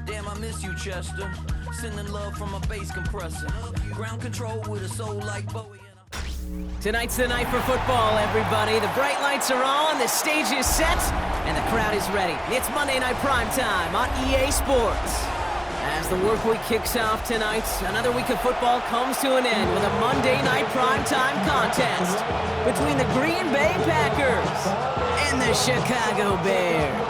Damn, I miss you, Chester. Sending love from a bass compressor. Ground control with a soul like Bowie. Tonight's the night for football, everybody. The bright lights are on, the stage is set, and the crowd is ready. It's Monday Night Primetime on EA Sports. As the work week kicks off tonight, another week of football comes to an end with a Monday Night Primetime contest between the Green Bay Packers and the Chicago Bears.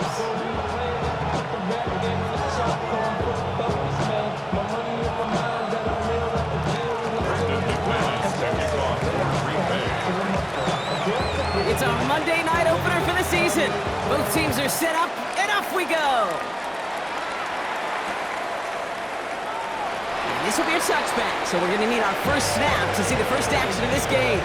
It's our Monday night opener for the season. Both teams are set up, and off we go. And this will be a touchback, so we're going to need our first snap to see the first action of this game.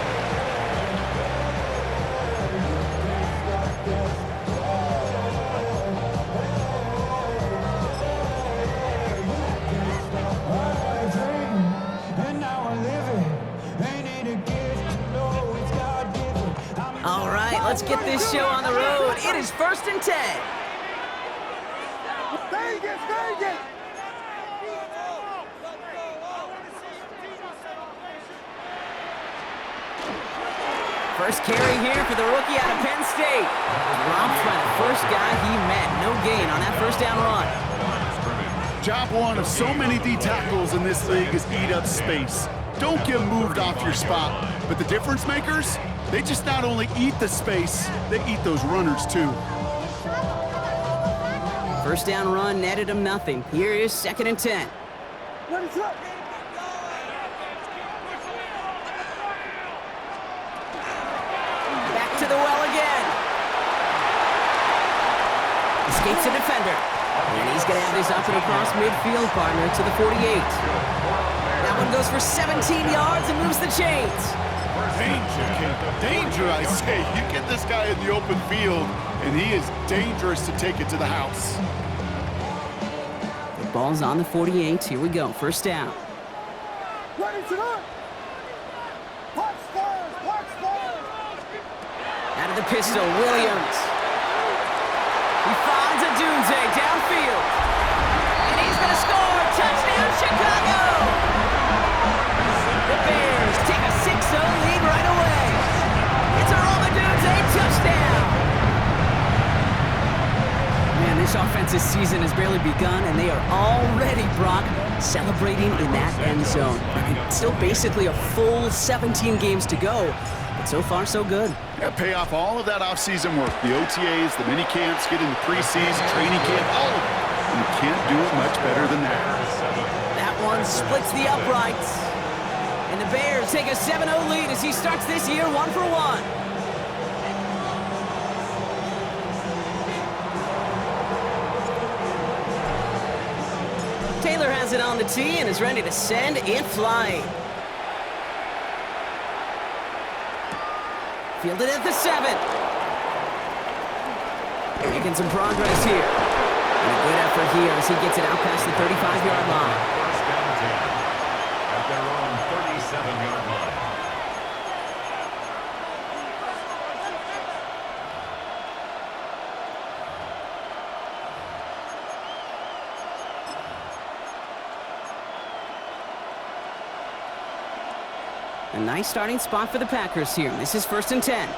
All right, let's get this show on the road. It is 1st and 10. First carry here for the rookie out of Penn State. Dropped by the first guy he met. No gain on that first down run. Job one of so many D tackles in this league is eat up space. Don't get moved off your spot. But the difference makers, they just not only eat the space, they eat those runners too. First down run netted him nothing. Here is 2nd and 10. Back to the well again. Escapes the defender. And he's going to have this up and across midfield, partner, to the 48. That one goes for 17 yards and moves the chains. Danger, kid. Danger, I say. You get this guy in the open field, and he is dangerous to take it to the house. The ball's on the 48. Here we go. First down. Out of the pistol, Williams. He finds a Dunze downfield. And he's going to score. Touchdown, Chicago! The Bears take a 6-0 lead right away. It's a Roma Dunze touchdown. Man, this offensive season has barely begun, and they are already, Brock, celebrating in that end zone. Still basically a full 17 games to go, but so far so good. Yeah, pay off all of that off-season work. The OTAs, the mini camps, get into preseason, training camp, all of it. You can't do it much better than that. That one splits the uprights. And the Bears take a 7-0 lead as he starts this year 1 for 1. Taylor has it on the tee and is ready to send it flying. Fielded at the 7. Making some progress here. And a good effort here as he gets it out past the 35-yard line. First down 10 at their own 37-yard line. A nice starting spot for the Packers here. This is 1st and 10.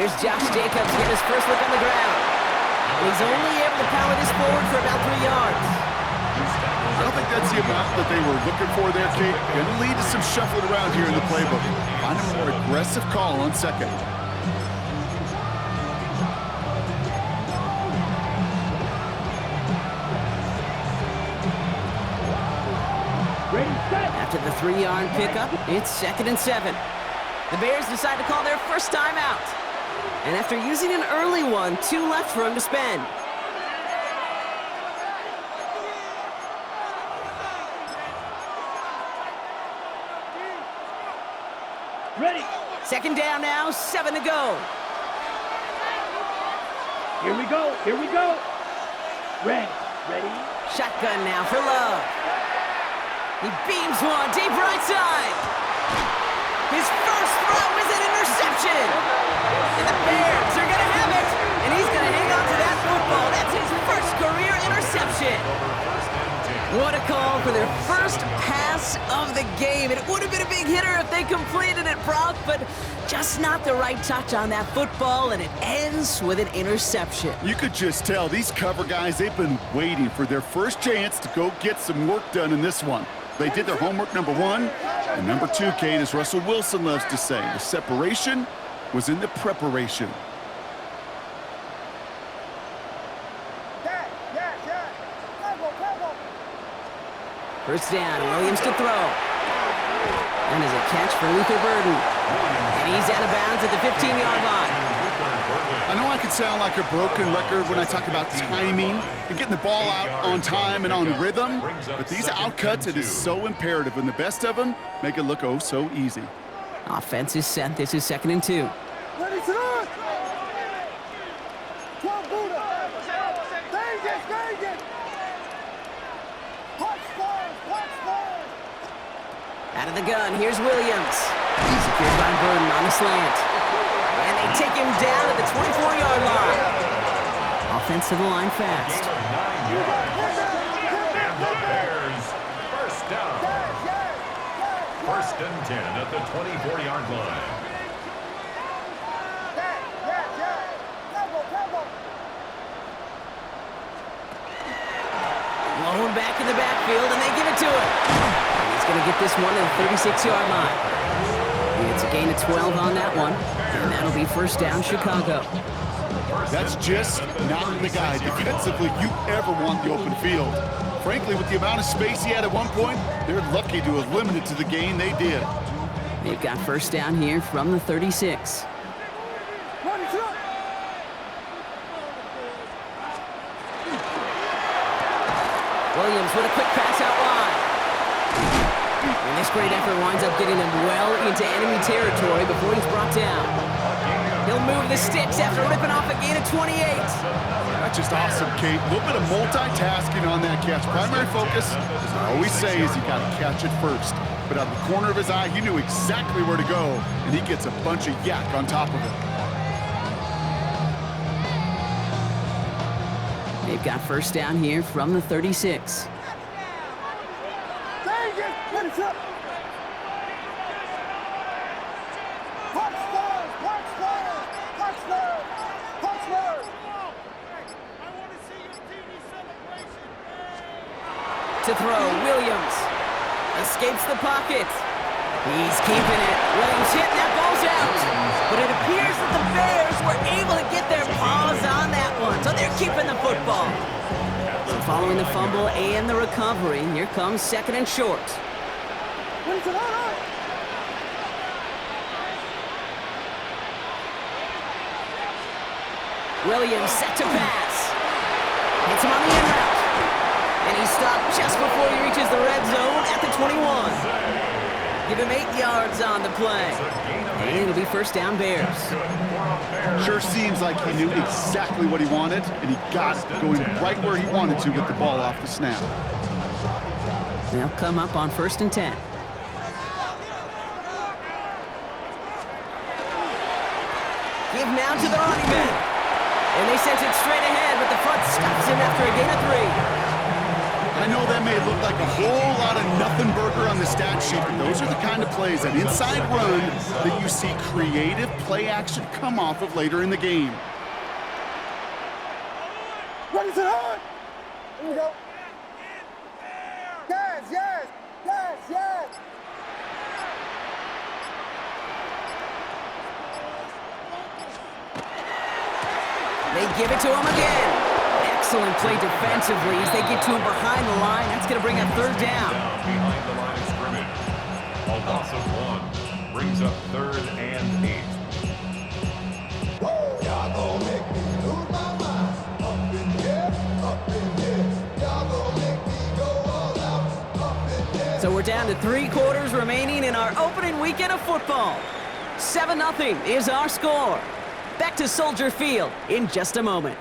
Here's Josh Jacobs getting his first look on the ground. And he's only able to power this forward for about 3 yards. I don't think that's the amount that they were looking for there, Kate. Going to lead to some shuffling around here in the playbook. Find a more aggressive call on 2nd. After the 3-yard pickup, it's 2nd and 7. The Bears decide to call their first timeout. And after using an early one, 2 left for him to spend. Ready. 2nd down now, 7 to go. Here we go. Ready. Shotgun now for Love. He beams one deep right side. His first throw is an interception. And the Bears are going to have it. And he's going to hang on to that football. That's his first career interception. What a call for their first pass of the game. It would have been a big hitter if they completed it, Brock, but just not the right touch on that football, and it ends with an interception. You could just tell these cover guys, they've been waiting for their first chance to go get some work done in this one. They did their homework, number one, and number two, Kate, as Russell Wilson loves to say, the separation was in the preparation. First down, Williams to throw. And is a catch for Luther Burden. And he's out of bounds at the 15-yard line. I know I can sound like a broken record when I talk about timing and getting the ball out on time and on rhythm, but these outcuts, it is so imperative, and the best of them make it look oh so easy. Offense is set. This is 2nd and 2. Out of the gun, here's Williams. He's secured by Burden on the slant. And they take him down at the 24-yard line. Offensive line fast. And the Bears, first down. 1st and 10 at the 24-yard line. Blown back in the backfield, and they give it to him. He's going to get this one to the 36-yard line. It's a gain of 12 on that one, and that'll be first down, Chicago. That's just not the guy defensively you ever want the open field. Frankly, with the amount of space he had at one point, they're lucky to have limited to the gain they did. They've got first down here from the 36. Williams with a quick pass out wide. And this great effort winds up getting him well into enemy territory before he's brought down. He'll move the sticks after ripping off a gain of 28. That's just awesome, Kate. A little bit of multitasking on that catch. Primary focus, as I always say, is you got to catch it first. But out of the corner of his eye, he knew exactly where to go, and he gets a bunch of yak on top of it. They've got first down here from the 36. To throw, Williams escapes the pocket. He's keeping it. Williams hit, that ball's out. But it appears that the Bears were able to get their paws on that one, so they're keeping the football. So following the fumble and the recovery, here comes 2nd and short. Williams set to pass. Hits him on the in route. And he's stopped just before he reaches the red zone at the 21. Give him 8 yards on the play. And it'll be first down Bears. Sure seems like he knew exactly what he wanted, and he got it going right where he wanted to with the ball off the snap. They'll come up on 1st and 10. Give now to the running back. And they sent it straight ahead, but the front stops him after a gain of 3. I know that may look like a whole lot of nothing burger on the stat sheet, but those are the kind of plays, that inside run, that you see creative play action come off of later in the game. Ready to hard. Here we go. Yes, yes, yes, yes. They give it to him again. Excellent play defensively as they get to him behind the line. That's going to bring up 3rd down. Behind the line of scrimmage. A loss of 1 brings up 3rd and 8. Y'all gon' make me lose my mind. Up in here, up in here. Y'all gon' make me go all out. Up in here. So we're down to 3 quarters remaining in our opening weekend of football. 7-0 is our score. Back to Soldier Field in just a moment.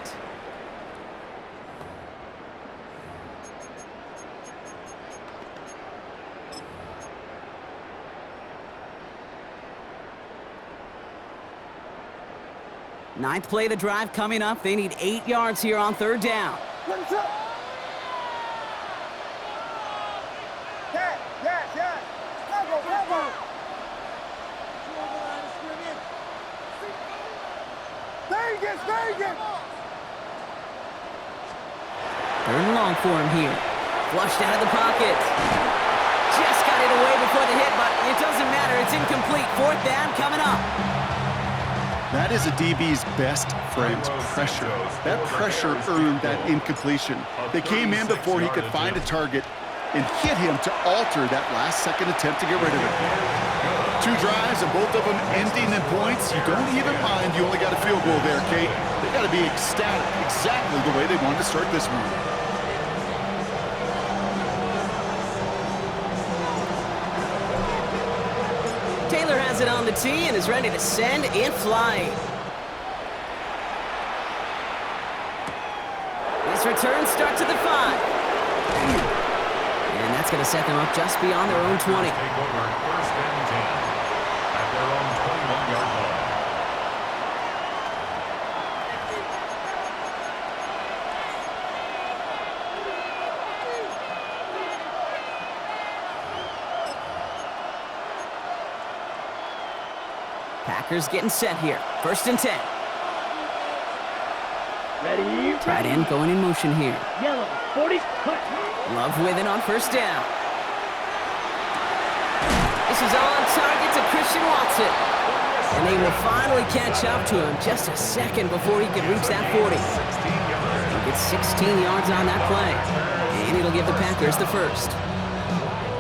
Ninth play of the drive coming up. They need 8 yards here on 3rd down. Vegas! 3rd and long for him here. Flushed out of the pocket. Just got it away before the hit, but it doesn't matter. It's incomplete. 4th down coming up. That is a DB's best friend, pressure. That pressure earned that incompletion. They came in before he could find a target and hit him to alter that last-second attempt to get rid of it. 2 drives and both of them ending in points. You don't even mind you only got a field goal there, Kate. They got to be ecstatic, exactly the way they wanted to start this one. Taylor has it on the tee and is ready to send it flying. This return starts at the 5. And that's going to set them up just beyond their own 20. Take over 1st and 10 at their own 21-yard line. Packers getting set here. 1st and 10. Ready? Tight end going in motion here. Yellow, 40, cut. Love with it on 1st down. This is on target to Christian Watson. And they will finally catch up to him just a second before he could reach that 40. He'll get 16 yards on that play. And it'll give the Packers the 1st.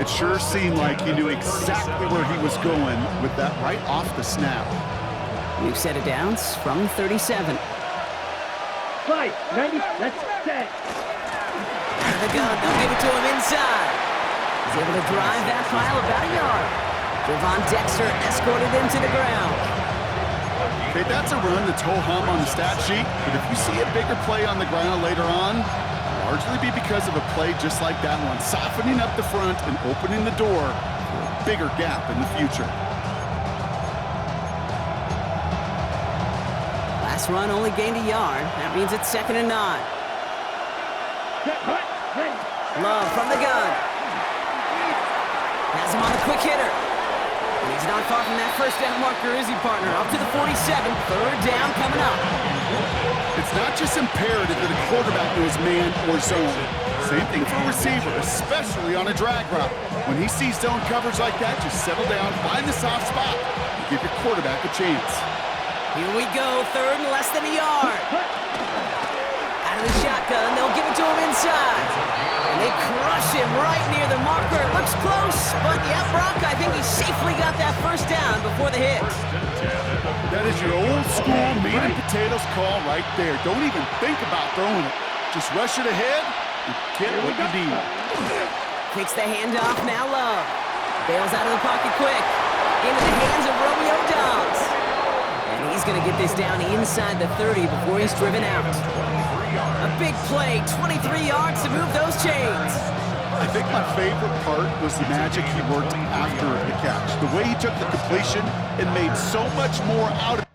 It sure seemed like he knew exactly where he was going with that right off the snap. New set of downs from 37. 5, 90, let's set. Out of the gun, they'll give it to him inside. He's able to drive that pile about a yard. Javon Dexter escorted him to the ground. Okay, that's a run that's ho-hum on the stat sheet, but if you see a bigger play on the ground later on, largely be because of a play just like that one, softening up the front and opening the door for a bigger gap in the future. Last run only gained a yard. That means it's 2nd and 9. Love from the gun. Has him on the quick hitter. And he's not far from that 1st down marker, is he, partner? Up to the 47. 3rd down coming up. It's not just imperative that a quarterback knows man or zone. Same thing for a receiver, especially on a drag route. When he sees zone coverage like that, just settle down, find the soft spot, and give your quarterback a chance. Here we go, 3rd and less than a yard. Out of the shotgun, they'll give it to him inside. And they crush him right near the marker. It looks close, but yeah, Brock, I think he safely got that 1st down before the hit. That is your old school meat and potatoes call right there. Don't even think about throwing it. Just rush it ahead and get what you need. Takes the handoff, now Love. Bails out of the pocket quick. Into the hands of Romeo Dobbs. And he's going to get this down inside the 30 before he's driven out. A big play, 23 yards to move those chains. I think my favorite part was the magic he worked after the catch. The way he took the completion and made so much more out of it.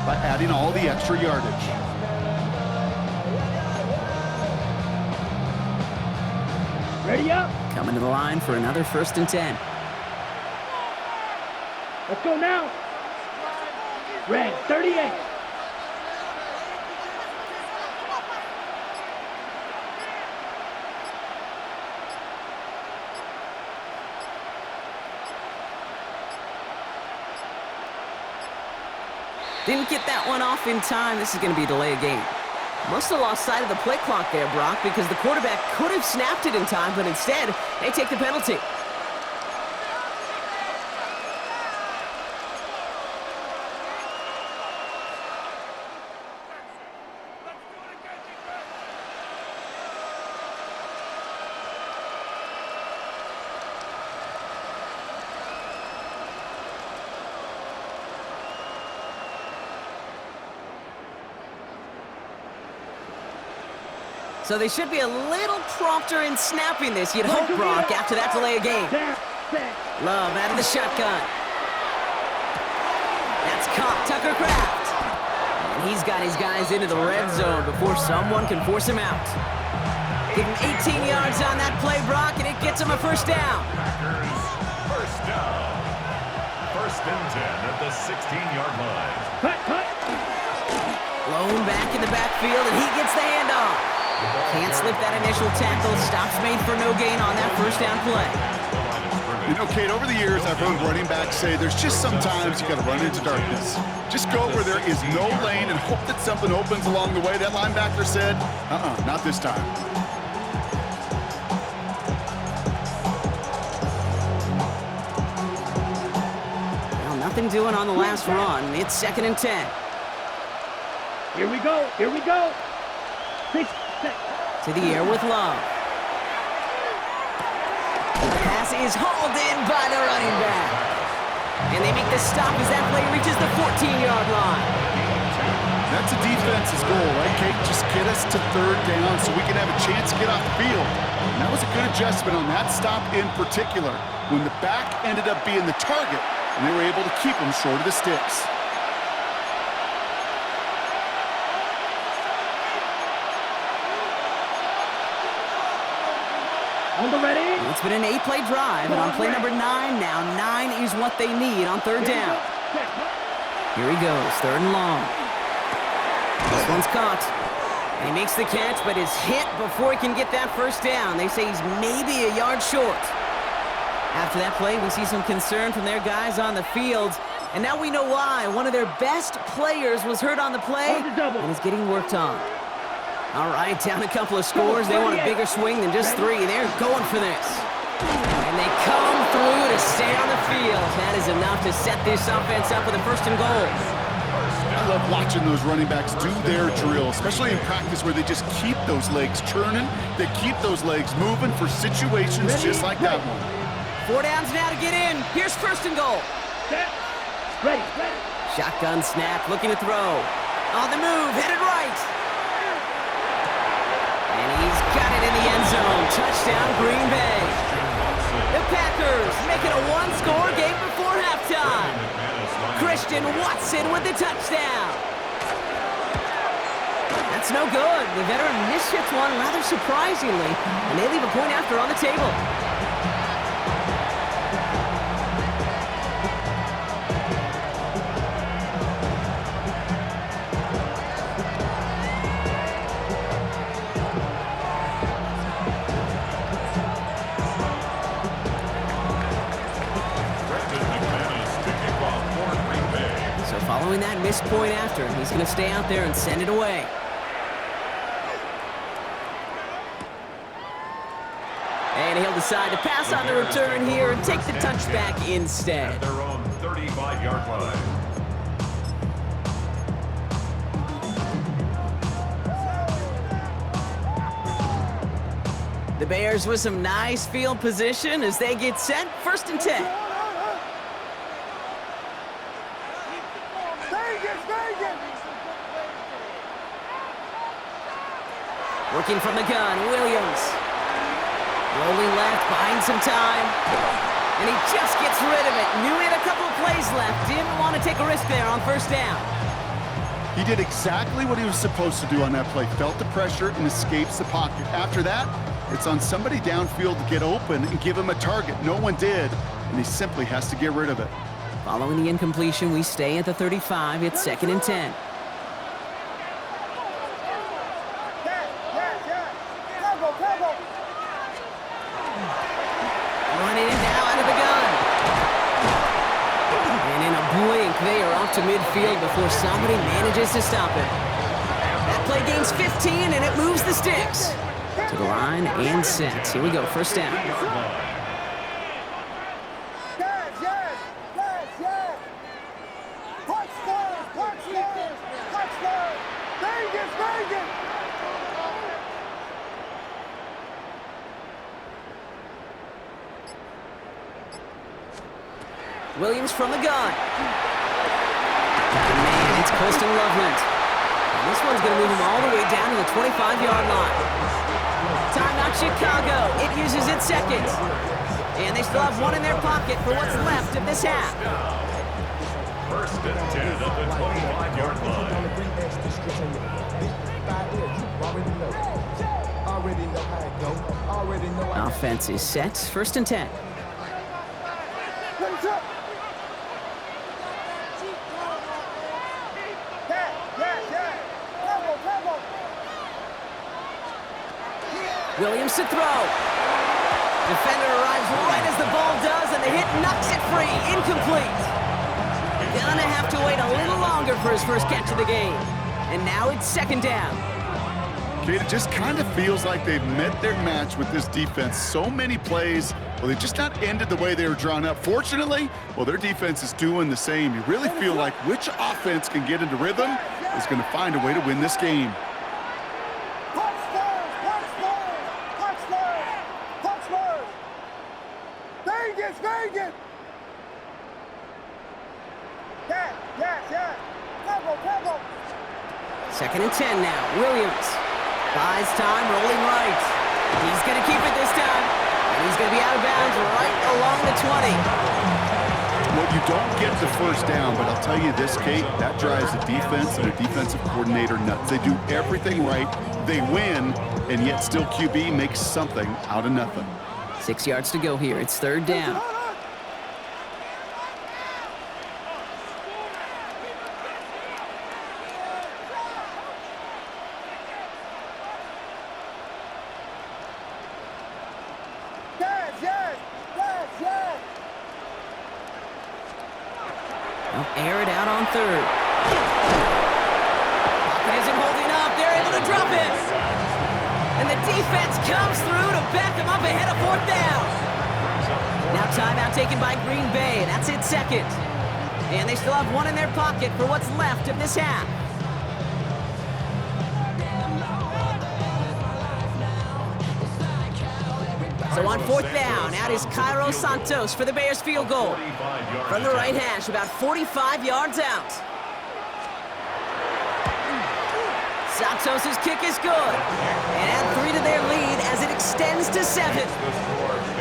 By adding all the extra yardage. Ready up. Coming to the line for another 1st and 10. Let's go now. Red, 38. Didn't get that one off in time. This is going to be a delay of game. Must have lost sight of the play clock there, Brock, because the quarterback could have snapped it in time, but instead, they take the penalty. So they should be a little prompter in snapping this, you'd hope, Brock, after that delay of game. Love out of the shotgun. That's caught, Tucker Kraft. And he's got his guys into the red zone before someone can force him out. Give him 18 yards on that play, Brock, and it gets him a first down. Packers, first down. First and 10 at the 16-yard line. Cut. Blown back in the backfield, and he gets the handoff. Can't slip that initial tackle. Stops made for no gain on that first down play. You know, Kate, over the years, I've heard running backs say there's just sometimes you got to run into darkness. Just go where there is no lane and hope that something opens along the way. That linebacker said, not this time. Well, nothing doing on the last run. It's 2nd and 10. Here we go. 6. To the air with Love. The pass is hauled in by the running back. And they make the stop as that play reaches the 14-yard line. That's a defense's goal, right, Kate? Just get us to 3rd down so we can have a chance to get off the field. And that was a good adjustment on that stop in particular, when the back ended up being the target, and they were able to keep him short of the sticks. On the ready. It's been an 8-play drive, and on play number 9 now, 9 is what they need on 3rd down. Here he goes, 3rd and long. This one's caught. And he makes the catch, but is hit before he can get that first down. They say he's maybe a yard short. After that play, we see some concern from their guys on the field. And now we know why. One of their best players was hurt on the play and is getting worked on. All right, down a couple of scores. They want a bigger swing than just 3. They're going for this. And they come through to stay on the field. That is enough to set this offense up with a 1st and goal. I love watching those running backs do their drill, especially in practice where they just keep those legs turning. They keep those legs moving for situations just like that one. 4 downs now to get in. Here's 1st and goal. Ready. Shotgun snap, looking to throw. On the move, headed right. And he's got it in the end zone. Touchdown, Green Bay. The Packers make it a 1-score game before halftime. Christian Watson with the touchdown. That's no good. The veteran misships one rather surprisingly, and they leave a point after on the table. Following that missed point after, he's going to stay out there and send it away. And he'll decide to pass on the return here and take the touchback instead. At their own 35-yard line. The Bears with some nice field position as they get set. 1st and 10. Working from the gun, Williams. Rolling left, buying some time. And he just gets rid of it. Knew he had a couple of plays left. Didn't want to take a risk there on 1st down. He did exactly what he was supposed to do on that play. Felt the pressure and escapes the pocket. After that, it's on somebody downfield to get open and give him a target. No one did, and he simply has to get rid of it. Following the incompletion, we stay at the 35. It's 2nd and 10. Running it now out of the gun. And in a blink, they are off to midfield before somebody manages to stop it. That play gains 15, and it moves the sticks. To the line and set. Here we go, 1st down. Williams from the gun. Man, it's Colston Loveland. And this one's going to move him all the way down to the 25-yard line. Timeout Chicago. It uses its second. And they still have one in their pocket for what's left of this half. First and 10 at the 25-yard line. Offense is set. First and 10. Williams to throw. Defender arrives right as the ball does, and the hit knocks it free. Incomplete. Gonna have to wait a little longer for his first catch of the game. And now it's second down. Kate, it just kind of feels like they've met their match with this defense. So many plays, well, they just not ended the way they were drawn up. Fortunately, well, their defense is doing the same. You really feel like which offense can get into rhythm is going to find a way to win this game. Vegas! Yes! Go! Second and 10 now. Williams buys time, rolling right. He's going to keep it this time. And he's going to be out of bounds right along the 20. Well, you don't get the first down, but I'll tell you this, Kate, that drives the defense and their defensive coordinator nuts. They do everything right. They win, and yet still QB makes something out of nothing. 6 yards to go here. It's third down. Air it out on third. Pocket isn't holding up. They're able to drop it. And the defense comes through to back them up ahead of fourth down. Now timeout taken by Green Bay. That's it second. And they still have one in their pocket for what's left of this half. So on fourth down, out is Cairo Santos for the Bears field goal. From the right hash, about 45 yards out. Santos' kick is good. And add 3 to their lead as it extends to 7.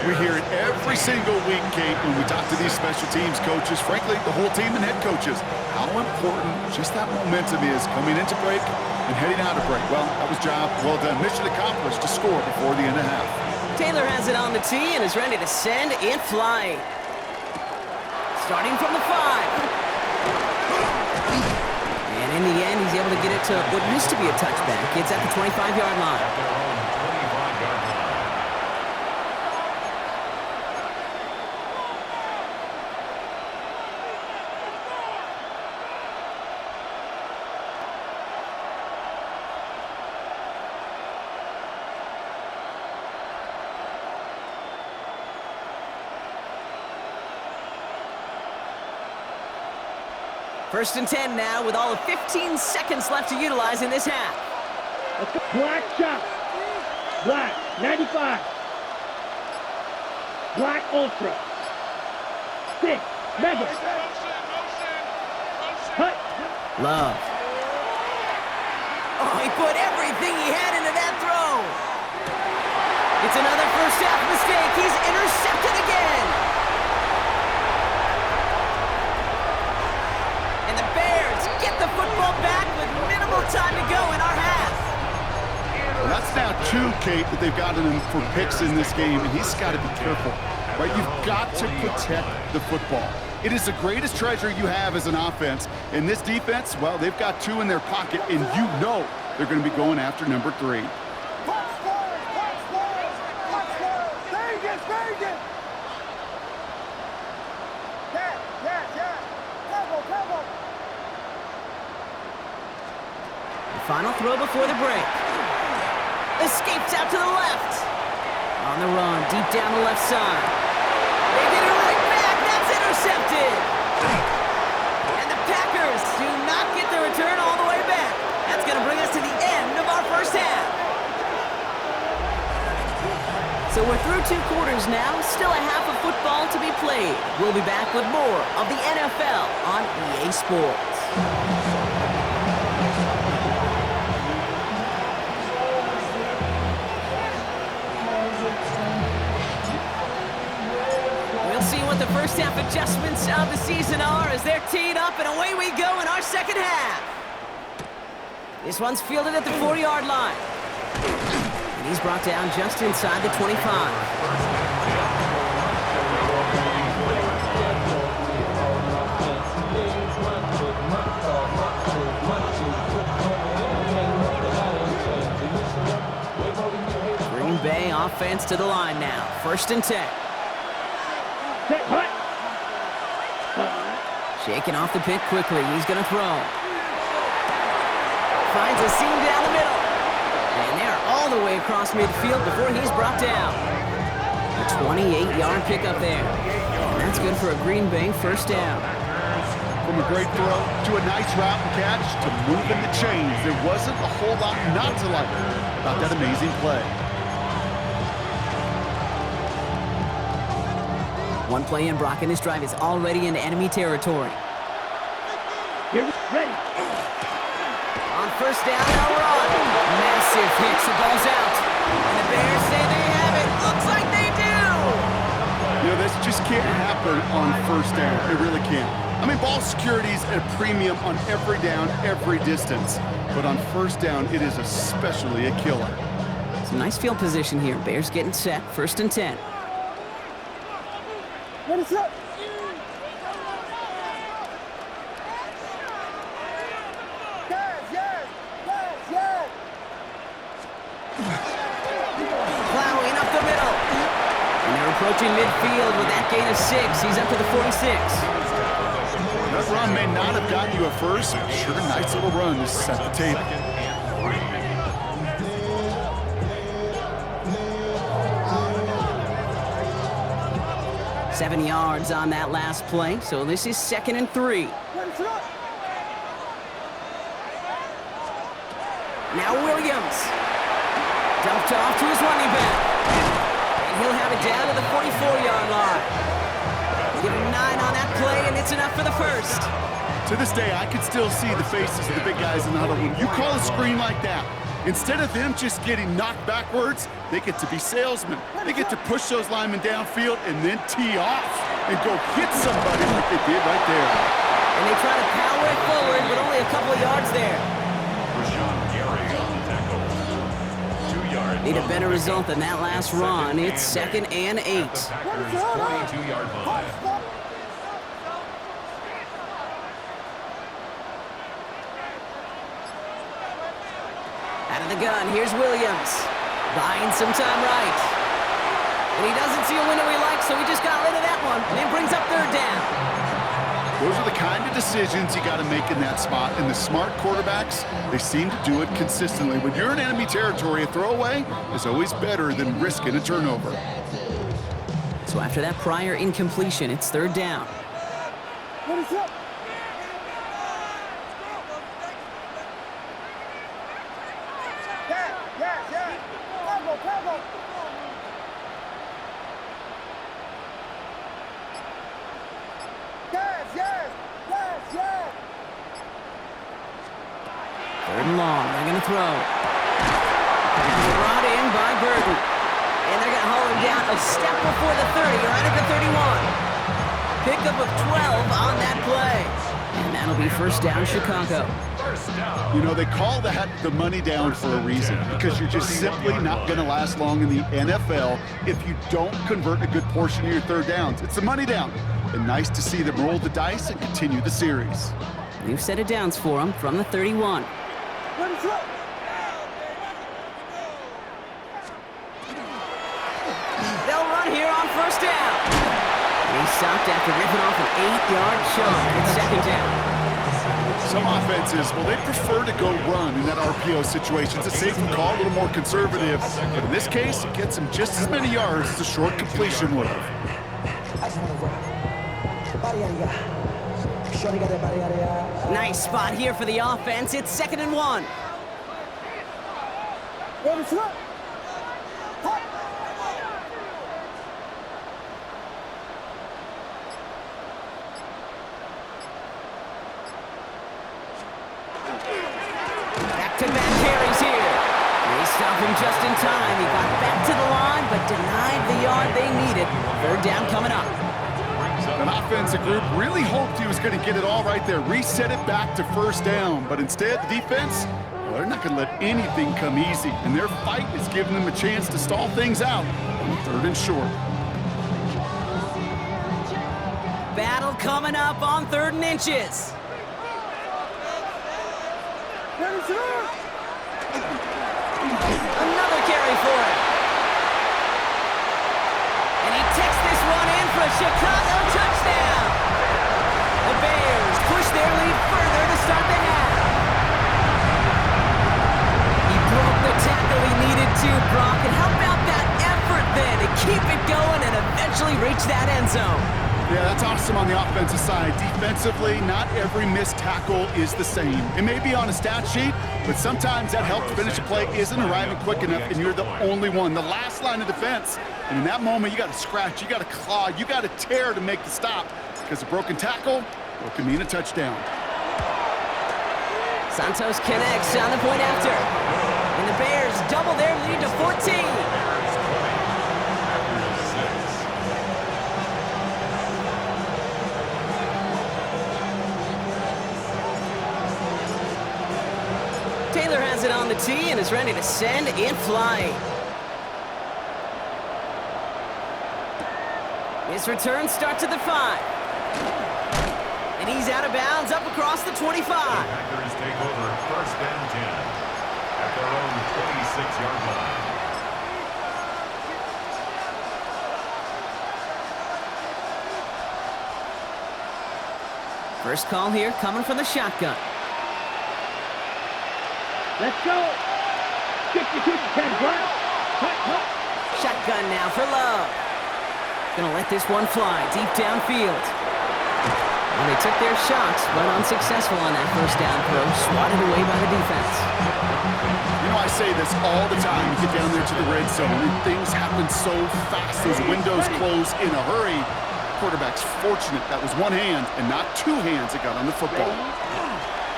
We hear it every single week, Kate, when we talk to these special teams coaches, frankly, the whole team and head coaches, how important just that momentum is coming into break and heading out of break. Well, that was job well done. Mission accomplished to score before the end of half. Taylor has it on the tee and is ready to send it flying. Starting from the 5. And in the end, he's able to get it to what used to be a touchback. It's at the 25-yard line. First and 10 now with all of 15 seconds left to utilize in this half. Let's go. Black shot. Black, 95. Black Ultra. 6, Mega. Cut. Love. Oh, he put everything he had into that throw. It's another first half mistake. He's intercepted again. The football back with minimal time to go in our half. Well, that's now 2, Kate, that they've gotten him for picks in this game, and he's got to be careful, right? You've got to protect the football. It is the greatest treasure you have as an offense. And this defense, well, they've got 2 in their pocket, and you know they're going to be going after number 3. Vegas! Final throw before the break. Escapes out to the left. On the run, deep down the left side. They get it right back. That's intercepted. And the Packers do not get the return all the way back. That's going to bring us to the end of our first half. So we're through 2 quarters now. Still a half of football to be played. We'll be back with more of the NFL on EA Sports. half adjustments of the season are as they're teed up, and away we go in our second half. This one's fielded at the 4-yard line. And he's brought down just inside the 25. Green Bay offense to the line now. 1st and 10. Set, hut. Shaking off the pick quickly. He's going to throw. Finds a seam down the middle. And they're all the way across midfield before he's brought down. A 28-yard pickup there. And that's good for a Green Bay 1st down. From a great throw to a nice route and catch to moving the chains, there wasn't a whole lot not to like about that amazing play. One play in, Brock, and this drive is already into enemy territory. Here, ready. On 1st down, they'll run. Massive hits, the ball's out. And the Bears say they have it. Looks like they do. You know, this just can't happen on 1st down. It really can't. I mean, ball security's at a premium on every down, every distance. But on 1st down, it is especially a killer. Some nice field position here. Bears getting set. 1st and 10. What is up? Plowing up the middle. And they're approaching midfield with that gain of 6. He's up to the 46. That run may not have gotten you a first, but sure, nice little run to set the table. Seven yards on that last play, so this is 2nd and 3. Now Williams. Dumped off to his running back. And he'll have it down to the 44-yard line. Give him 9 on that play, and it's enough for the 1st. To this day, I could still see the faces of the big guys in the huddle. When you call a screen like that, instead of them just getting knocked backwards, they get to be salesmen. They get to push those linemen downfield and then tee off and go hit somebody like they did right there. And they try to power it forward, but only a couple of yards there. Need a better result than that last run. It's 2nd and 8. 22-yard line. Out of the gun, here's Williams. Buying some time right. And he doesn't see a window he likes, so he just got rid of that one. And it brings up 3rd down. Those are the kind of decisions you got to make in that spot. And the smart quarterbacks, they seem to do it consistently. When you're in enemy territory, a throwaway is always better than risking a turnover. So after that prior incompletion, it's 3rd down. What is up? Third and long, they're going to throw. He's brought in by Burton. And they're going to haul him down a step before the 30, right at the 31. Pickup of 12 on that play. And that'll be 1st down, Chicago. You know, they call that the money down for a reason, because you're just simply not going to last long in the NFL if you don't convert a good portion of your 3rd downs. It's the money down. And nice to see them roll the dice and continue the series. New set of downs for them from the 31. They'll run here on 1st down. And he stopped after ripping off an 8-yard chunk. It's 2nd down. Some offenses, well, they prefer to go run in that RPO situation. It's a safer call, a little more conservative. But in this case, it gets them just as many yards as a short completion would have. Nice spot here for the offense. It's 2nd and 1. Back-to-back carries here. They stop him just in time. He got back to the line, but denied the yard they needed. 3rd down coming up. Brings up That offensive group really hoped he was going to get it all right there, reset it back to first down. But instead, the defense, well, they're not going to let anything come easy. And their fight is giving them a chance to stall things out on 3rd and short. Battle coming up on 3rd and inches. Another carry for it. And he takes this one in for a Chicago touchdown. The Bears push their lead further to start the half. He broke the tackle he needed to, Brock. And how about that effort then to keep it going and eventually reach that end zone? Yeah, that's awesome on the offensive side. Defensively, not every missed tackle is the same. It may be on a stat sheet, but sometimes that help to finish a play isn't arriving quick enough, and you're the only one. The last line of defense. And in that moment, you got to scratch, you got to claw, you got to tear to make the stop. Because a broken tackle, well, can mean a touchdown. Santos connects on the point after. And the Bears double their lead to 14. Taylor has it on the tee and is ready to send it flying. His return starts at the 5. And he's out of bounds up across the 25. The Packers take over 1st and 10 at their own 26-yard line. First call here coming from the shotgun. Let's go. 52 to 10, Brown. Shotgun now for Love. Gonna let this one fly deep downfield. And they took their shots, but unsuccessful on that first down throw, swatted away by the defense. You know, I say this all the time. You get down there to the red zone, and things happen so fast. Those windows close in a hurry. Quarterback's fortunate that was one hand and not two hands that got on the football.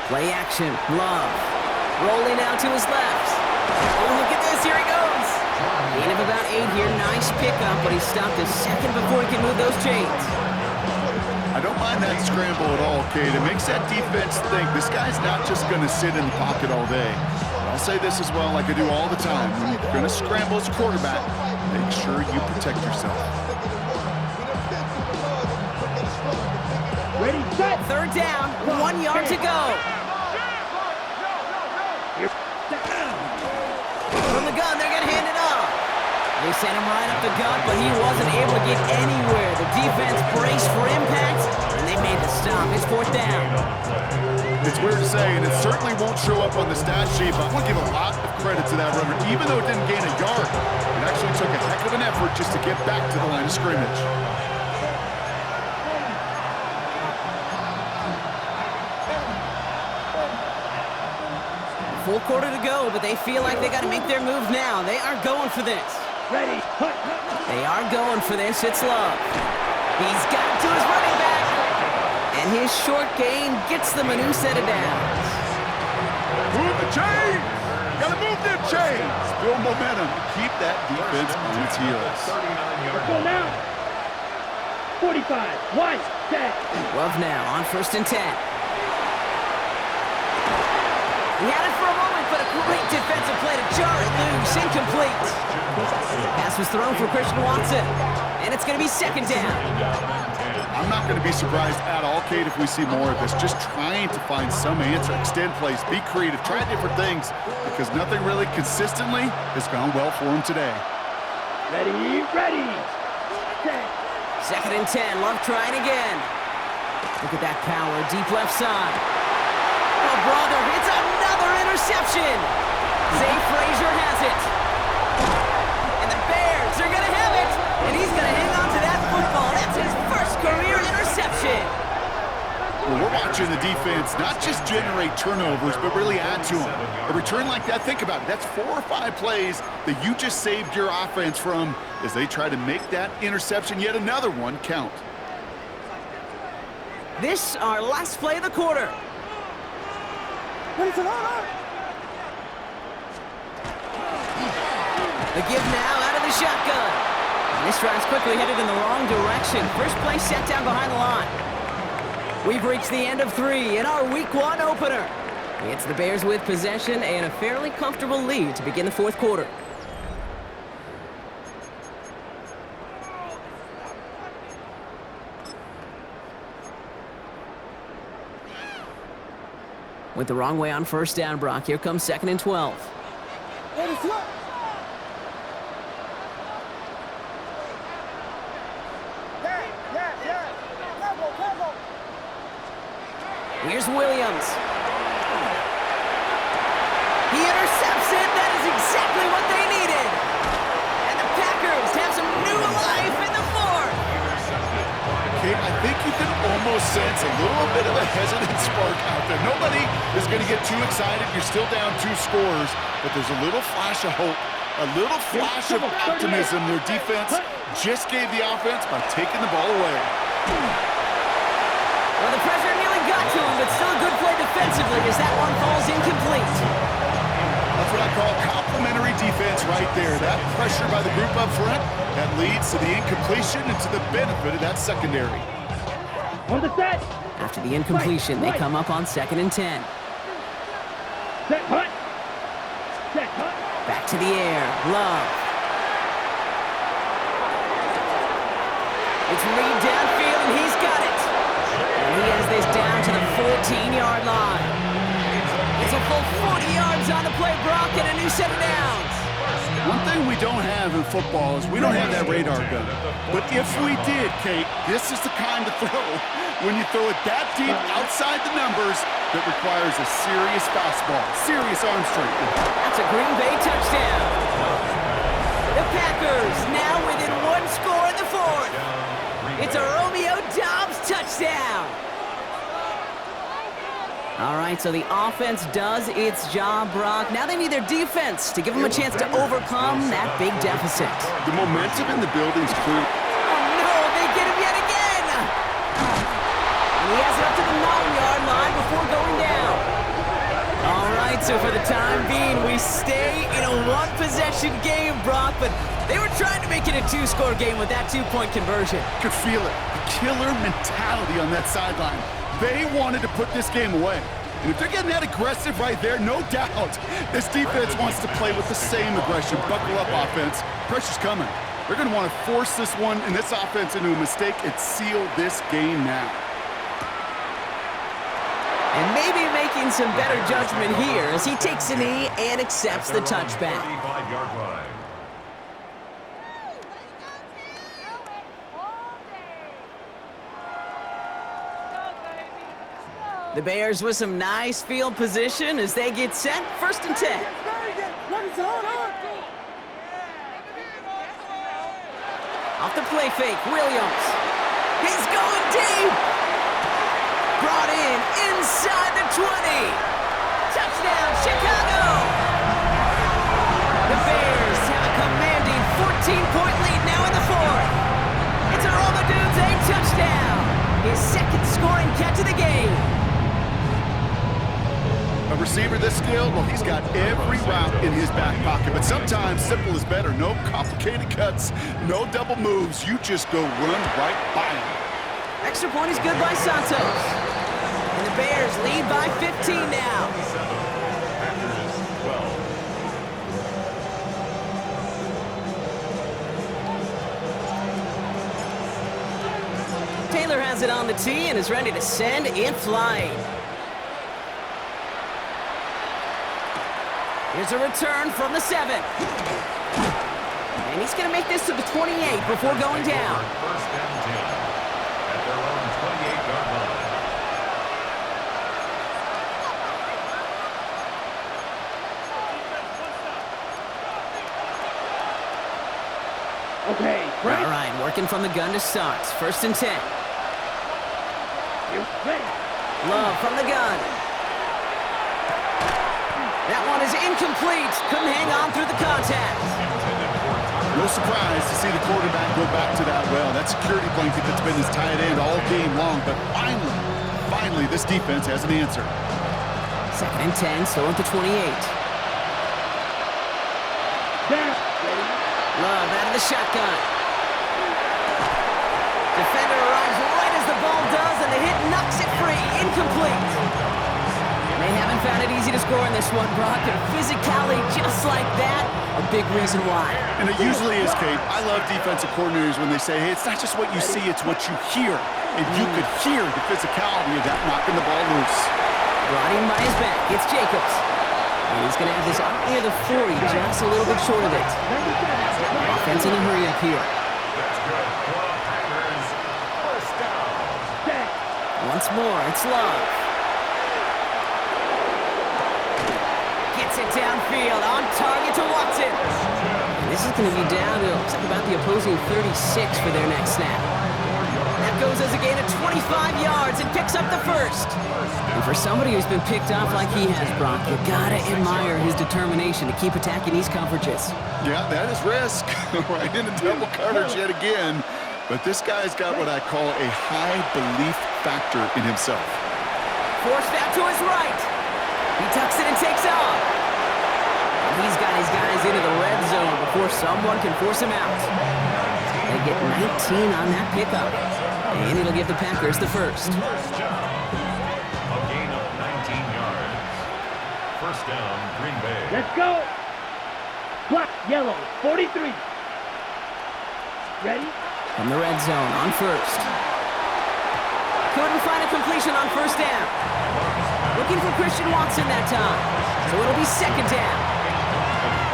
Play action, Love. Rolling out to his left. Oh, look at this, here he goes. Gain of about 8 here, nice pickup, but he stopped a second before he can move those chains. I don't mind that scramble at all, Kate. It makes that defense think this guy's not just going to sit in the pocket all day. I'll say this as well, like I do all the time. When you're going to scramble as a quarterback, make sure you protect yourself. Ready, set. 3rd down, 1 yard to go. From the gun, they're going to hand it off. They sent him right up the gut, but he wasn't able to get anywhere. The defense braced for impact, and they made the stop. It's 4th down. It's weird to say, and it certainly won't show up on the stat sheet, but I want to give a lot of credit to that runner. Even though it didn't gain a yard, it actually took a heck of an effort just to get back to the line of scrimmage. Full quarter to go, but they feel like they got to make their move now. They are going for this. Ready, hut. They are going for this. It's Love. He's got to his running back. And his short gain gets them a new set of downs. Move the chains! Gotta move them chains! Build momentum. Keep that defense on its heels. Let's go now. 45, 1, set. Love now on 1st and 10. He had it for a moment, but a great defensive play to jar it loose. Incomplete. Pass was thrown for Christian Watson, and it's going to be 2nd down. I'm not going to be surprised at all, Kate, if we see more of this. Just trying to find some answer, extend plays, be creative, try different things, because nothing really consistently has gone well for him today. Ready, ready, set. 2nd and 10. Love trying again. Look at that power, deep left side. Oh, brother, it's another interception. Zay Frazier has it. And the Bears are going to have it. And he's going to hang on to that football. That's his first career interception. Well, we're watching the defense not just generate turnovers, but really add to them. A return like that, think about it. That's 4 or 5 plays that you just saved your offense from as they try to make that interception, yet another one, count. This, our last play of the quarter. The give now out of the shotgun. This drive's quickly headed in the wrong direction. First play set down behind the line. We've reached the end of 3 in our Week 1 opener. It's the Bears with possession and a fairly comfortable lead to begin the fourth quarter. Went the wrong way on first down, Brock. Here comes 2nd and 12. Here's Williams. He intercepts it. That is exactly what they needed. And the Packers have some new life in the fourth. Okay, I think you can almost sense a little bit of a hesitant spark out there. Nobody is going to get too excited. You're still down 2 scores, but there's a little flash of hope, a little flash of optimism. Their defense just gave the offense by taking the ball away. Well, the pressure nearly got to him, but still a good play defensively as that one falls incomplete. That's what I call complimentary defense right there. That pressure by the group up front, that leads to the incompletion and to the benefit of that secondary. On the set. After the incompletion, they come up on 2nd and 10. Set, hut. Set, hut. Back to the air. Love. It's Reed downfield, and he's got it. And he has this down to the 14-yard line. It's a full 40 yards on the play, Brock, and a new set of downs. One thing we don't have in football is we don't have that radar gun. But if we did, Kate, this is the kind of throw, when you throw it that deep outside the numbers, that requires a serious fastball, serious arm strength. That's a Green Bay touchdown. The Packers now within 1 score in the fourth. It's a Romeo Doubs touchdown. All right, so the offense does its job, Brock. Now they need their defense to give them a chance to overcome that big deficit. The momentum in the building's clear. Oh, no, they get him yet again. And he has it up to the 9-yard line before going down. All right, so for the time being, we stay in a 1-possession game, Brock, but they were trying to make it a 2-score game with that 2-point conversion. You could feel it. The killer mentality on that sideline. They wanted to put this game away. And if they're getting that aggressive right there, no doubt, this defense wants to play with the same aggression. Buckle up, offense. Pressure's coming. They're going to want to force this one and this offense into a mistake and seal this game now. And maybe making some better judgment here as he takes a knee and accepts the touchback. 35-yard line. The Bears with some nice field position as they get set. 1st and 10. Off the play fake, Williams. He's going deep. Brought in inside the 20. Touchdown, Chicago. The Bears have a commanding 14-point lead now in the fourth. It's a Romadunze touchdown. His 2nd scoring catch of the game. A receiver this skilled, well, he's got every route in his back pocket, but sometimes simple is better. No complicated cuts, no double moves. You just go run right by him. Extra point is good by Santos. And the Bears lead by 15 now. Packers 12. Taylor has it on the tee and is ready to send it flying. Here's a return from the 7. And he's going to make this to the 28 before going down. 1st and 10 at their own 28-yard line. Okay, Frank. All right, working from the gun to start. 1st and 10. Love from the gun. That one is incomplete. Couldn't hang on through the contact. No surprise to see the quarterback go back to that well. That security blanket that's been his tight end all game long. But finally, this defense has an answer. 2nd and 10, still at the 28. Love out of the shotgun. Defender arrives right as the ball does, and the hit knocks it free. Incomplete. They haven't found it easy to score in this one, Brock. And physicality just like that, a big reason why. And it usually is, Kate. I love defensive coordinators when they say, hey, it's not just what you see, it's what you hear. And you could hear the physicality of that knocking the ball loose. Brought in by his back. It's Jacobs. And he's going to have this out near the 40, just a little bit short of it. Offense in a hurry up here. That's good. Packers, first down. Once more, it's Love. Gets it downfield, on target to Watson. And this is going to be down to looks like about the opposing 36 for their next snap. That goes as a gain of 25 yards and picks up the first. And for somebody who's been picked off like he has, Brock, you gotta admire his determination to keep attacking these coverages. Yeah, that is risk. Right into double coverage yet again. But this guy's got what I call a high belief factor in himself. Forced out to his right. He tucks it and takes off. And he's got his guys into the red zone before someone can force him out. They get 19 on that pickup. And it'll give the Packers the first. First down. A gain of 19 yards. First down, Green Bay. Let's go. Black, yellow, 43. Ready? From the red zone on first. Couldn't find a completion on first down. Looking for Christian Watson that time. So it'll be second down.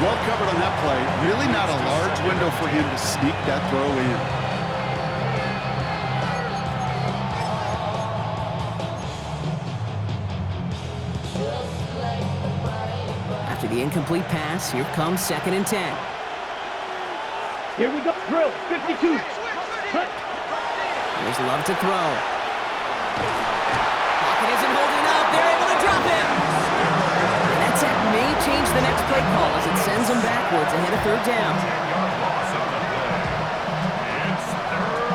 Well covered on that play. Really not a large window for him to sneak that throw in. After the incomplete pass, here comes 2nd and 10. Here we go. Drill, 52. Cut. There's Love to throw. Pocket isn't holding up. They're able to drop him. And that sack may change the next play call as it sends them backwards ahead of third down. 10-yard loss on the play. It's third down.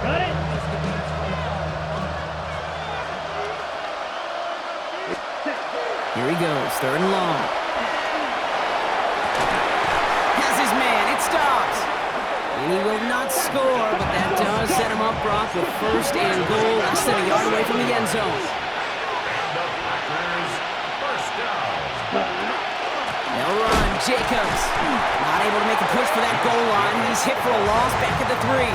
Got it. Here he goes, 3rd and long. Has his man, it stops. And he will not score, but that does set him up, Brock, with 1st and goal, less than a yard away from the end zone. And the Packers, first down. They'll run, Jacobs. Not able to make a push for that goal line. He's hit for a loss back at the 3.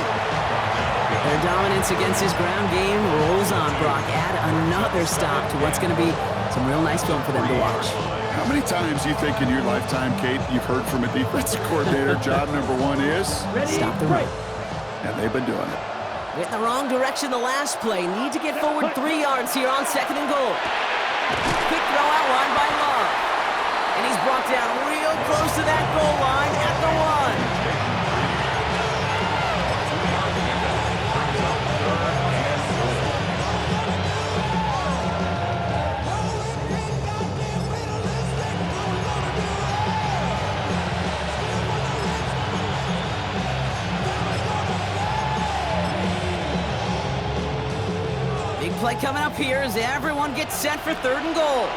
Their dominance against his ground game rolls on, Brock. Add another stop to what's going to be some real nice film for them to watch. How many times do you think in your lifetime, Kate, you've heard from a defensive coordinator, job number 1 is? Ready? Stop the run. And they've been doing it. Went in the wrong direction the last play. Need to get forward 3 yards here on 2nd and goal. Quick throw out line by Love. And he's brought down real close to that goal line at the 1. Big play coming up here as everyone gets set for 3rd and goal.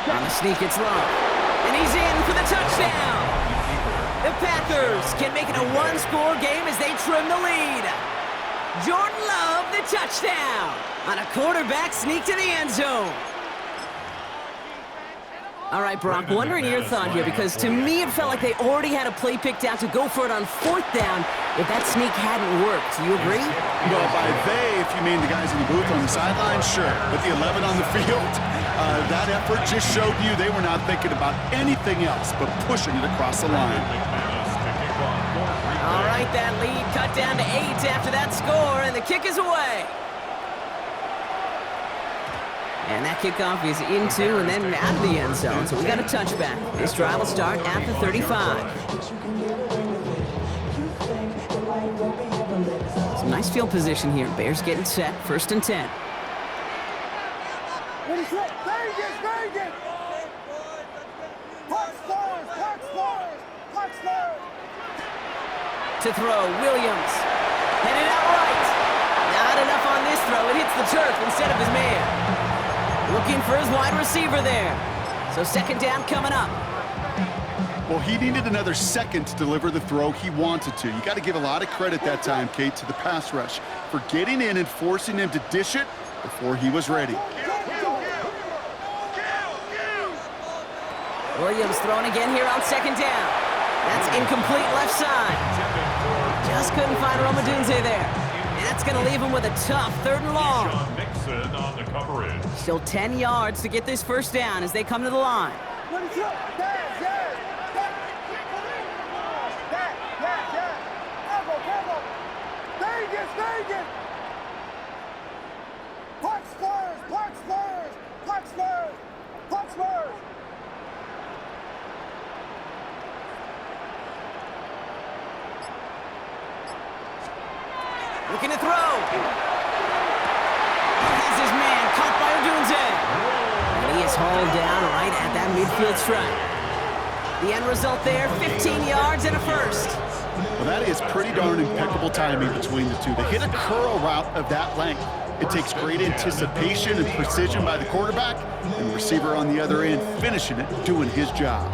On the sneak, it's Love. And he's in for the touchdown. The Packers can make it a 1-score game as they trim the lead. Jordan Love, the touchdown. On a quarterback sneak to the end zone. All right, Brock, wondering your thought here, because to me it felt like they already had a play picked out to go for it on 4th down if that sneak hadn't worked. Do you agree? Well, by they, if you mean the guys in the booth on the sideline, sure. But the 11 on the field, that effort just showed you they were not thinking about anything else but pushing it across the line. All right, that lead cut down to 8 after that score, and the kick is away. And that kickoff is into and then out of the end zone, so we got a touchback. This drive will start at the 35. Some nice field position here. Bears getting set, 1st and 10. Very good, very good. Touch scores, touch scores. To throw, Williams. Headed out right. Not enough on this throw. It hits the turf instead of his man. Looking for his wide receiver there. So second down coming up. Well, he needed another second to deliver the throw he wanted to. You got to give a lot of credit that time, Kate, to the pass rush for getting in and forcing him to dish it before he was ready. Williams throwing again here on second down. That's incomplete left side. Just couldn't find Romadunze there. And that's going to leave him with a tough third and long. Mixon on the coverage. Still 10 yards to get this first down as they come to the line. Looking to throw. He's his man, caught by Odunze. And he is hauled down right at that midfield stripe. The end result there, 15 yards and a first. Well, that is pretty darn impeccable timing between the two. To hit a curl route of that length, it takes great anticipation and precision by the quarterback, and the receiver on the other end finishing it, doing his job.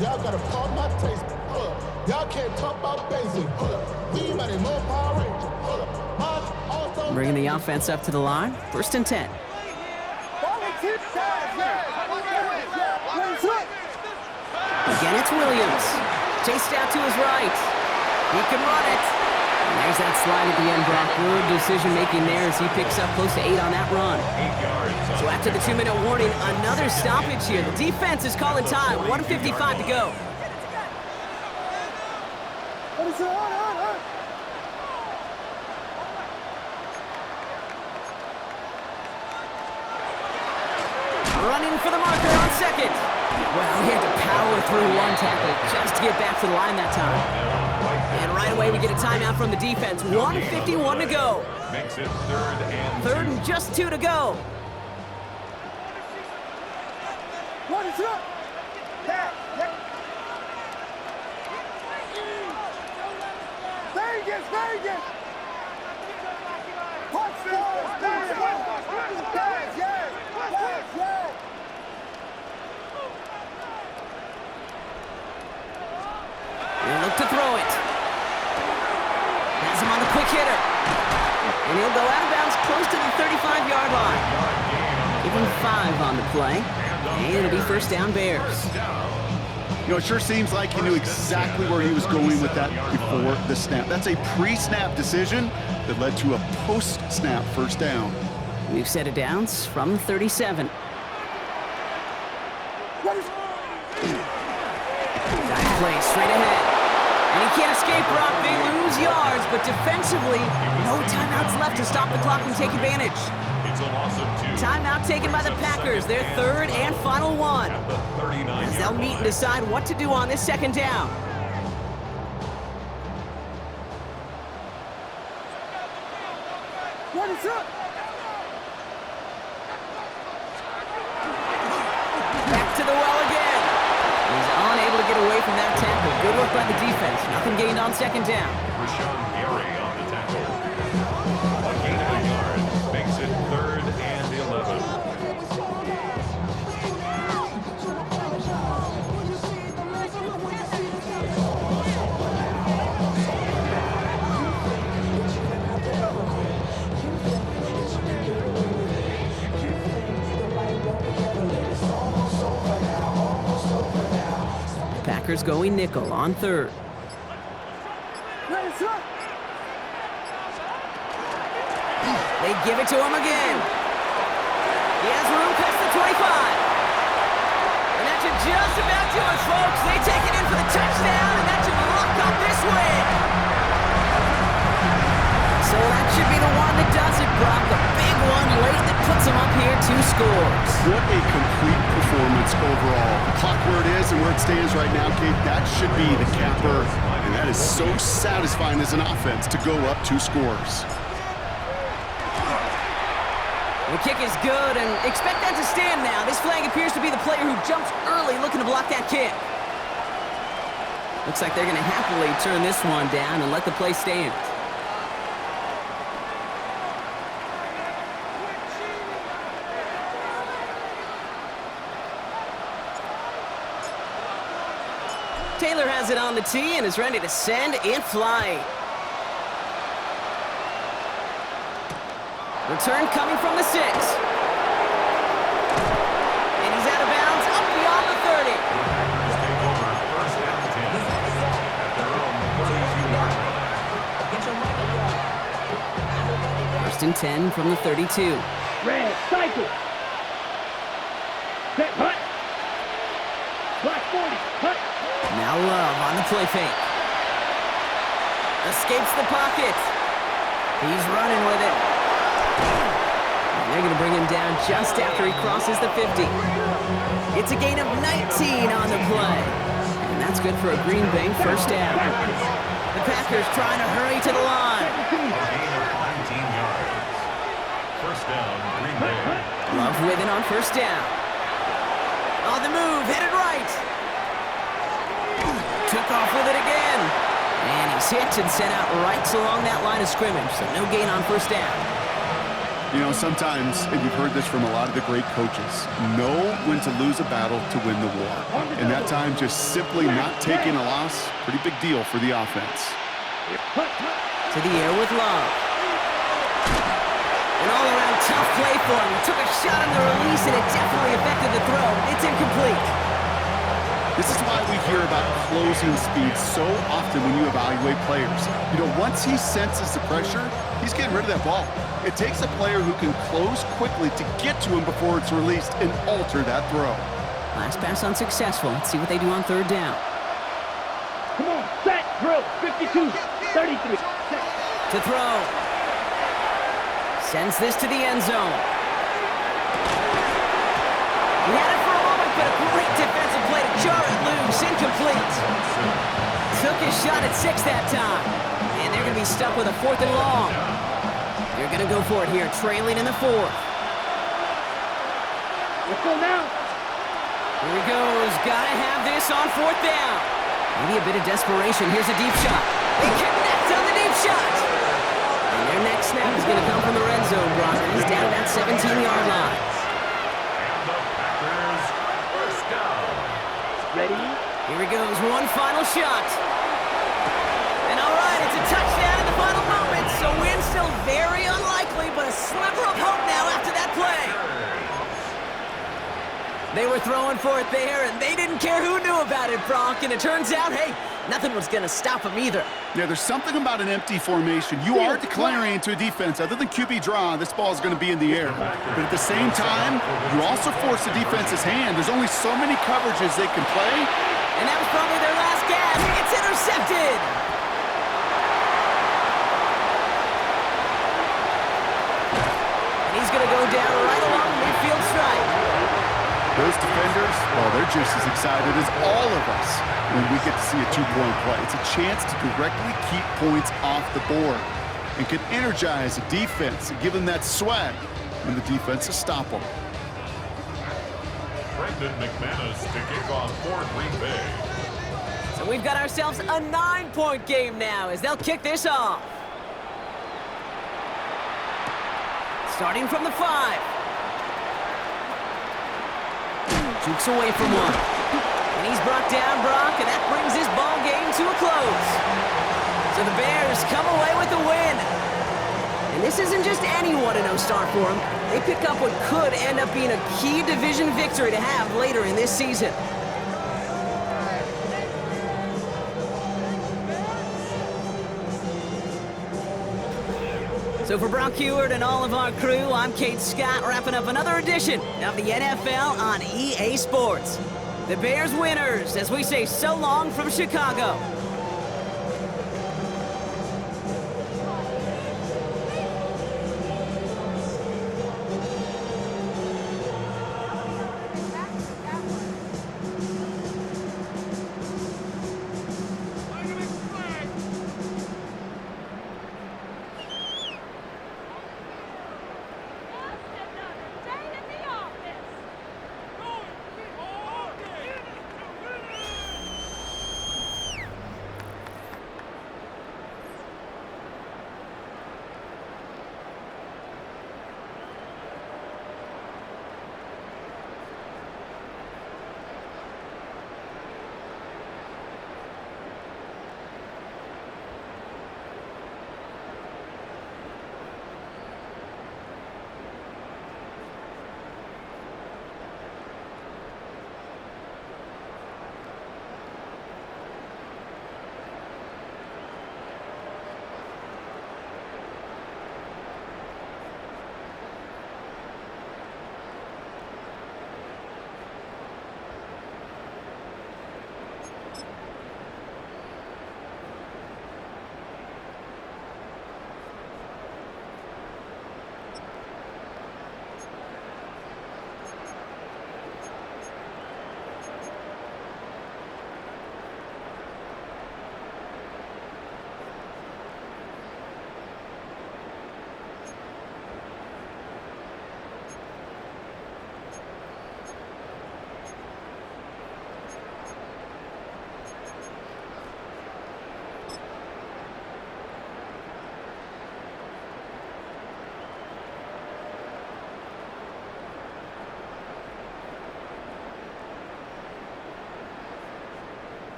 Y'all gotta pump my taste. Y'all can't talk about basic. We might as well Power Ranger. Bringing the offense up to the line, first and 10. Again, it's Williams. Chased out to his right. He can run it. And there's that slide at the end, Brock. Good decision-making there as he picks up close to 8 on that run. 8 yards. So after the 2-minute warning, another stoppage here. The defense is calling time. 1:55 to go. Running for the marker on second. Well, he had to power through one tackle just to get back to the line that time. And right away we get a timeout from the defense. 1:51 to go. Makes it third Third and and just 2 to go. He'll look to throw it. Has him on the quick hitter. And he'll go out of bounds close to the 35-yard line. Give him 5 on the play. And it'll be first down Bears. You know, it sure seems like he knew exactly where he was going with that before the snap. That's a pre-snap decision that led to a post-snap first down. We've set it downs from 37. Dive play straight ahead. And he can't escape, Brock. They lose yards, but defensively, no timeouts left to stop the clock and take advantage. It's a loss of 2. Timeout taken by the Packers, their third and final one. At the 39-yard As they'll meet and line. decide what to do on this second down. Back to the well again. He's unable to get away from that tackle. Good work by the defense. Nothing gained on second down. Rashawn Gary on the tackle. A gain of a yard makes it third and 11. Packers going nickel on third. They give it to him again. He has room past the 25. And that should just about do it, folks. They take it in for the touchdown, and that should lock up this win. So that should be the one that does it, Brock. A big one late that puts him up here 2 scores. What a complete performance overall. The clock where it is and where it stands right now, Kate, that should be the capper. And that is so satisfying as an offense to go up 2 scores. The kick is good, and expect that to stand now. This flag appears to be the player who jumps early looking to block that kick. Looks like they're going to happily turn this one down and let the play stand. Taylor has it on the tee and is ready to send in flight. Return coming from the 6. And he's out of bounds up beyond the 30. Take over first and 10 at their own 32-yard line. First and 10 from the 32. Red, cycle. Set, hut. Black 40, hut. Now Love on the play fake. Escapes the pocket. He's running with it. And they're going to bring him down just after he crosses the 50. It's a gain of 19 on the play. And that's good for a Green Bay first down. The Packers trying to hurry to the line. A gain of 19 yards. First down, Green Bay. Love with it on first down. On the move, headed right. Took off with it again. And he's hit and sent out right along that line of scrimmage, so no gain on first down. You know, sometimes, and you've heard this from a lot of the great coaches, know when to lose a battle to win the war. And that time, just simply not taking a loss, pretty big deal for the offense. To the air with Love. An all-around tough play for him. He took a shot on the release, and it definitely affected the throw. It's incomplete. This is why we hear about closing speed so often when you evaluate players. You know, once he senses the pressure, he's getting rid of that ball. It takes a player who can close quickly to get to him before it's released and alter that throw. Last pass unsuccessful. Let's see what they do on third down. Come on, set, drill, 52, 33, set. To throw. Sends this to the end zone. He had it for a moment, but a great defensive play to jar it loose. Incomplete. Took his shot at 6 that time. And they're going to be stuck with a 4th and long. They're going to go for it here, trailing in the 4th. Let's go now. Here he goes. Gotta have this on 4th down. Maybe a bit of desperation. Here's a deep shot. They connect on the deep shot. And their next snap is going to come from the red zone, Brock. He's down at that 17-yard line. And the Packers first down. Ready? Here he goes. One final shot. And all right, it's a touchdown in the final moments. So win still very unlikely, but a sliver of hope now after that play. They were throwing for it there, and they didn't care who knew about it, Bronk. And it turns out, hey, nothing was going to stop them either. Yeah, there's something about an empty formation. You are declaring to a defense, other than QB draw, this ball is going to be in the air. But at the same time, you also force the defense's hand. There's only so many coverages they can play. And that was probably their last gasp. It's intercepted. And he's going to go down right along the midfield stripe. Those defenders, well, they're just as excited as all of us when we get to see a two-point play. It's a chance to directly keep points off the board and can energize the defense and give them that swag when the defenses stop them. Brendan McManus to kick off for Green Bay. So we've got ourselves a 9-point game now as they'll kick this off. Starting from the 5. Jukes away from one. And he's brought down, Brock, and that brings this ball game to a close. So the Bears come away with the win. And this isn't just any 1-0 start for them. They pick up what could end up being a key division victory to have later in this season. So for Brock Heward and all of our crew, I'm Kate Scott, wrapping up another edition of the NFL on EA Sports. The Bears winners, as we say so long from Chicago.